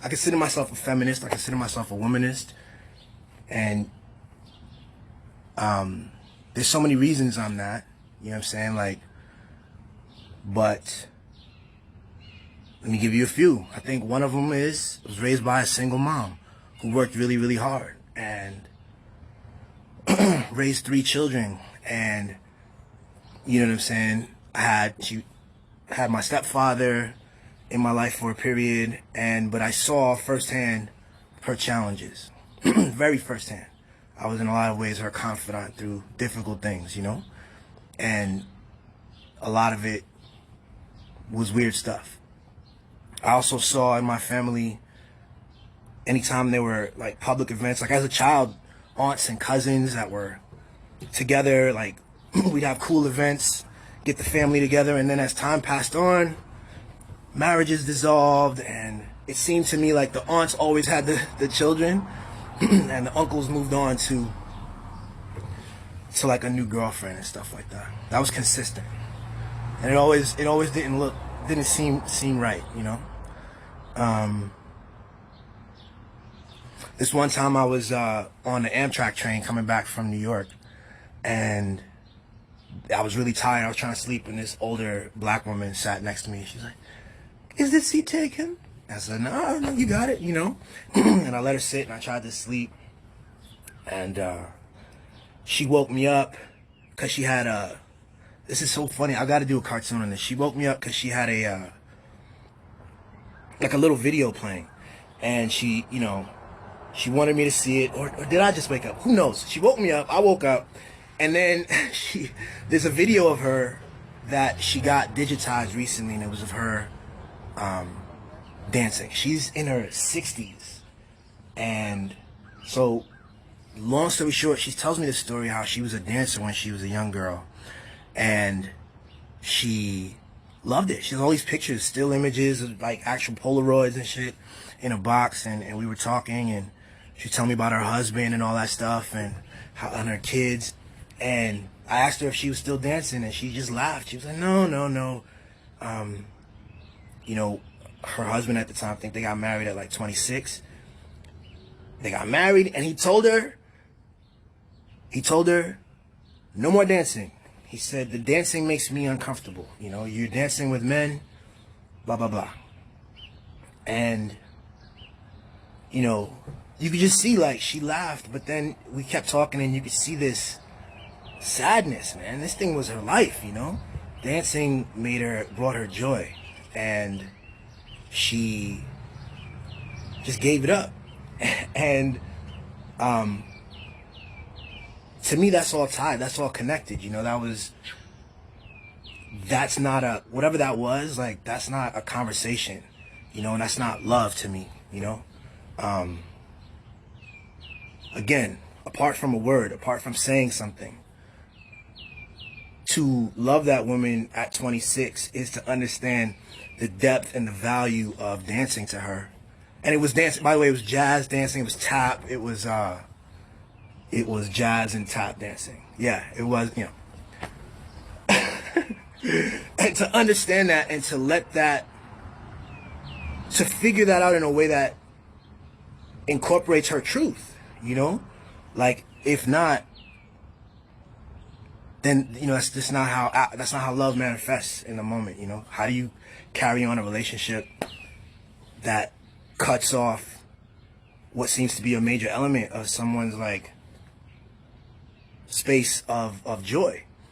I consider myself a feminist. I consider myself a womanist. And there's so many reasons I'm not. You know what I'm saying? Like, but let me give you a few. I think one of them is I was raised by a single mom who worked really, really hard and raised 3 children. And you know what I'm saying? She had my stepfather in my life for a period, but I saw firsthand her challenges, very firsthand. I was in a lot of ways her confidant through difficult things, you know? And a lot of it was weird stuff. I also saw in my family, anytime there were like public events, like as a child, aunts and cousins that were together, like we'd have cool events, get the family together, and then as time passed on, marriages dissolved, and it seemed to me like the aunts always had the children, and the uncles moved on to like a new girlfriend and stuff like that. That was consistent, and it always didn't seem right, you know. This one time I was on the Amtrak train coming back from New York, and I was really tired. I was trying to sleep, and this older black woman sat next to me. She's like, "Is this seat taken?" I said, no, you got it, you know. And I let her sit, and I tried to sleep. And she woke me up because she had this is so funny. I got to do a cartoon on this. She woke me up because she had like a little video playing. And she wanted me to see it. Or did I just wake up? Who knows? She woke me up. I woke up. And then there's a video of her that she got digitized recently, and it was of her dancing. She's in her 60s. And so, long story short, she tells me the story how she was a dancer when she was a young girl. And she loved it. She has all these pictures, still images of like actual Polaroids and shit in a box. And we were talking, and she told me about her husband and all that stuff, and her kids. And I asked her if she was still dancing, and she just laughed. She was like, no. You know, her husband at the time, I think they got married at like 26. They got married, and he told her, no more dancing. He said, the dancing makes me uncomfortable. You know, you're dancing with men, blah, blah, blah. And, you know, you could just see, like, she laughed, but then we kept talking, and you could see this sadness, man. This thing was her life, you know? Dancing brought her joy. And she just gave it up. And to me, that's all tied. That's all connected. You know, that's not whatever that was, like, that's not a conversation, you know, and that's not love to me, you know. Again, apart from a word, apart from saying something, to love that woman at 26 is to understand the depth and the value of dancing to her. And it was dancing, by the way, it was jazz dancing, it was tap, it was jazz and tap dancing. Yeah, it was, you know. And to understand that, and to figure that out in a way that incorporates her truth, you know? Like, if not, then, you know, that's not how love manifests in the moment, you know? How do you carry on a relationship that cuts off what seems to be a major element of someone's, like, space of joy?